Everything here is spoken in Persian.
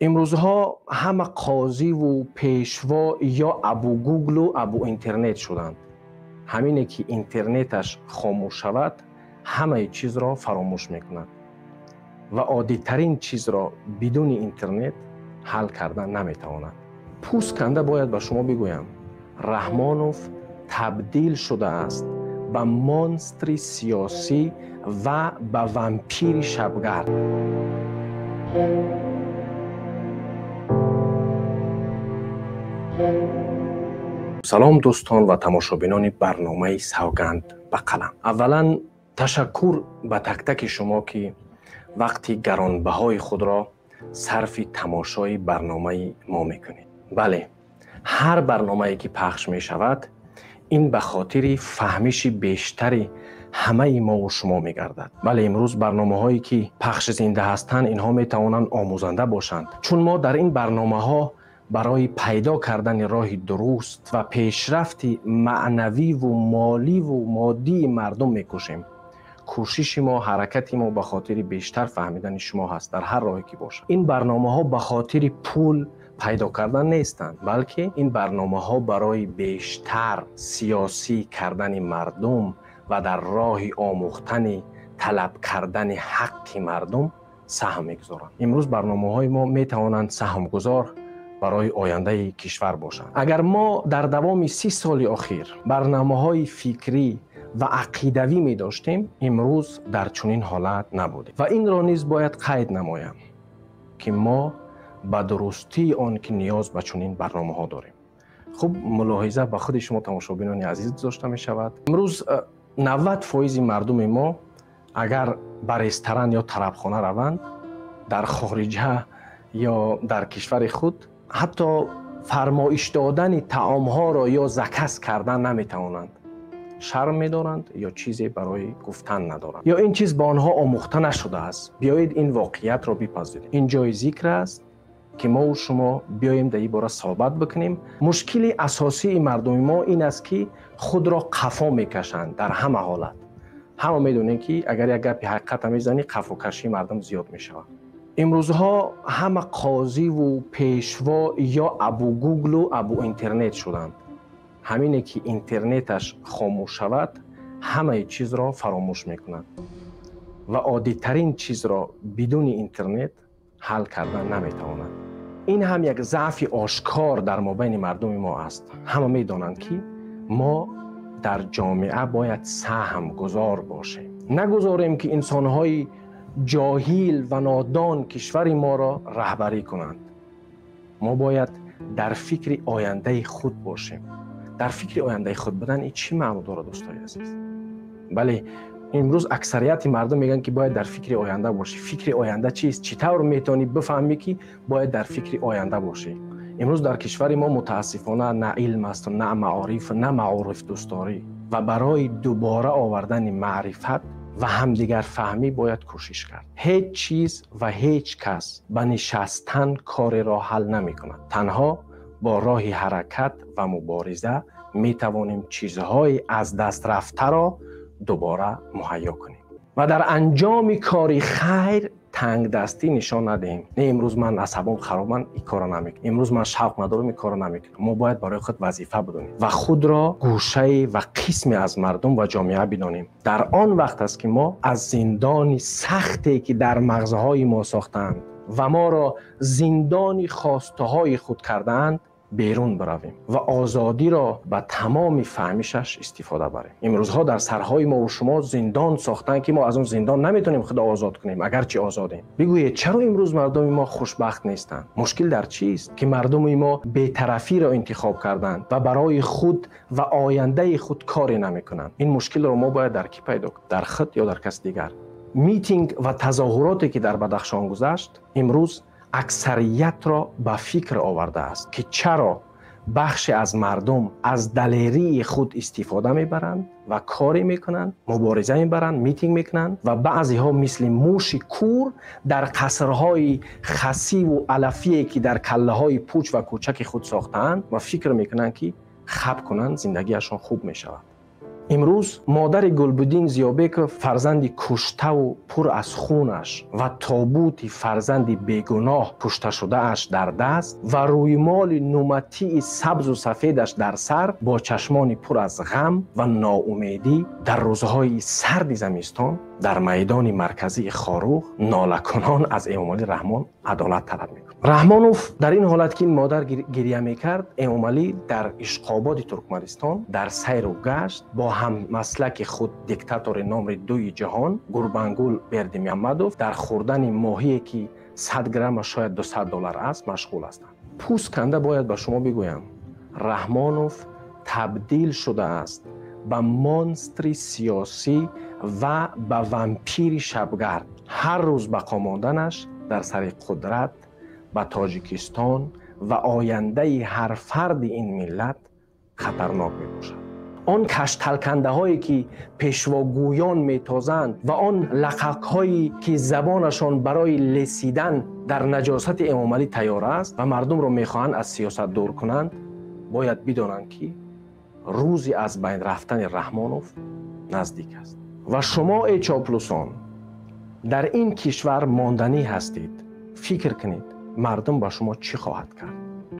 امروزها همه قاضی و پیشوا یا ابو گوگل و ابو اینترنت شدند. همینه که اینترنتش خاموش شود همه چیز را فراموش میکند و عادی ترین چیز را بدون اینترنت حل کردن نمیتواند. پوست کنده باید به شما بگویم رحمانوف تبدیل شده است به مانستری سیاسی و به وامپیر شبگرد. سلام دوستان و تماشابینان برنامه سوگند به قلم. اولا تشکر به تک تک شما که وقتی گرانبهای خود را صرف تماشای برنامه ما میکنید. بله، هر برنامه‌ای که پخش می شود این به خاطر فهمش بیشتری همه ما و شما می گردد. بله، امروز برنامه هایی که پخش زنده هستند اینها می توانند آموزنده باشند، چون ما در این برنامه ها برای پیدا کردن راه درست و پیشرفت معنوی و مالی و مادی مردم میکوشیم. کوشش ما، حرکت ما به خاطر بیشتر فهمیدن شما هست در هر راهی که باشه. این برنامه ها به خاطر پول پیدا کردن نیستند، بلکه این برنامه ها برای بیشتر سیاسی کردن مردم و در راه آموختن طلب کردن حق مردم سهم میگذارند. امروز برنامه های ما میتوانند سهم گذار برای آینده کشور باشند. اگر ما در دوام 30 سال اخیر برنامه‌های فکری و عقیدوی می داشتیم، امروز در چنین حالت نبودیم و این را نیز باید قید نمایم که ما به درستی آن که نیاز به چنین برنامه‌ها داریم. خب ملاحظه به خود شما تماشابینان عزیز داشته می شود. امروز 90% مردم ما اگر به رستوران یا طربخانه روند در خارجه یا در کشور خود، حتی فرمایش دادن طعام‌ها را یا زکس کردن نمی‌توانند. شرم می‌دارند یا چیزی برای گفتن ندارند یا این چیز به آنها آموخته نشده است. بیایید این واقعیت را بپذیریم. این جای ذکر است که ما و شما بیاییم در این باره صحبت بکنیم. مشکل اساسی مردم ما این است که خود را قفا می‌کشند در همه حالت. همه می‌دونید که اگر یک گپ حقیقت می‌زنی قفا کشی مردم زیاد می‌شود. امروزها همه قاضی و پیشوا یا ابو گوگل و ابو اینترنت شدند. همینه که اینترنتش خاموش شود همه چیز را فراموش میکند و عادی ترین چیز را بدون اینترنت حل کردن نمیتواند. این هم یک ضعف آشکار در مابین مردم ما است. همه میدانند که ما در جامعه باید سهم گذار باشیم. نگذاریم که انسانهای جاهل و نادان کشور ما را رهبری کنند. ما باید در فکر آینده خود باشیم. در فکر آینده خود بودن این چی معنی داره دوستای عزیز؟ بله، امروز اکثریت مردم میگن که باید در فکر آینده باشی. فکر آینده چیست؟ چطور میتونی بفهمی که باید در فکر آینده باشی؟ امروز در کشور ما متاسفانه نه علم است و نه معارف، نه معارف دوستاری و برای دوباره آوردن معرفت و همدیگر فهمی باید کوشش کرد. هیچ چیز و هیچ کس به نشستن کار را حل نمی کند. تنها با راه حرکت و مبارزه می توانیم چیزهای از دست رفته را دوباره مهیا کنیم و در انجام کاری خیر تنگ دستی نشان ندهیم. نه امروز من عصبم خرابم این کارو نمیکنم، امروز من شوق ندارم این کارو نمیکنم. ما باید برای خود وظیفه بدونیم و خود را گوشه و قسمی از مردم و جامعه بدانیم. در آن وقت است که ما از زندان سختی که در مغزهای ما ساختند و ما را زندان خواسته های خود کردند بیرون برویم و آزادی را به تمام فهمشش استفاده بریم. امروزها در سرهای ما و شما زندان ساختن که ما از اون زندان نمیتونیم خود آزاد کنیم اگرچه آزادیم. بگویید چرا امروز مردم ما خوشبخت نیستند؟ مشکل در چیست که مردم ما بی‌طرفی را انتخاب کردند و برای خود و آینده خود کاری نمیکنند؟ این مشکل را ما باید در کی پیدا کنیم؟ در خود یا در کس دیگر؟ میتینگ و تظاهراتی که در بدخشان گذشت امروز اکثریت را به فکر آورده است که چرا بخش از مردم از دلیری خود استفاده میبرند و کاری میکنند، مبارزه میبرند، میتینگ میکنند و بعضی ها مثل موش کور در قصرهای خسی و علفی که در کله های پوچ و کوچک خود ساختند و فکر میکنند که خب کنند زندگیشان خوب میشود. امروز مادر گلبدین زیابک فرزند کشته و پر از خونش و تابوت فرزند بیگناه کشته شده اش در دست و رویمال نومتی سبز و سفیدش در سر با چشمان پر از غم و ناامیدی در روزهای سرد زمستان در میدان مرکزی خاروخ ناله کنان از امامعلی رحمان عدالت طلب می‌کرد. رحمانوف در این حالت که این مادر گریه می‌کرد، امامعلی در اشقاباد ترکمنستان در سیر و گشت با هم مسلک خود دیکتاتور نمره 2 جهان گوربانگول بردیمیامدوف در خوردن ماهی که 100 گرم شاید $200 است مشغول هستند. پوست کنده باید به شما بگویم رحمانوف تبدیل شده است به مانستر سیاسی و به وامپیر شبگرد. هر روز بقا ماندنش در سر قدرت به تاجیکستان و آینده هر فرد این ملت خطرناک می باشد. آن کشتلکنده هایی که پیشواگویان میتازند و آن لقاق هایی که زبانشان برای لسیدن در نجاست امامعلی تیار است و مردم را میخواهند از سیاست دور کنند، باید بدانند که روزی از بین رفتن رحمانوف نزدیک است. و شما ای چاپلوسان در این کشور ماندنی هستید. فکر کنید مردم با شما چی خواهد کرد؟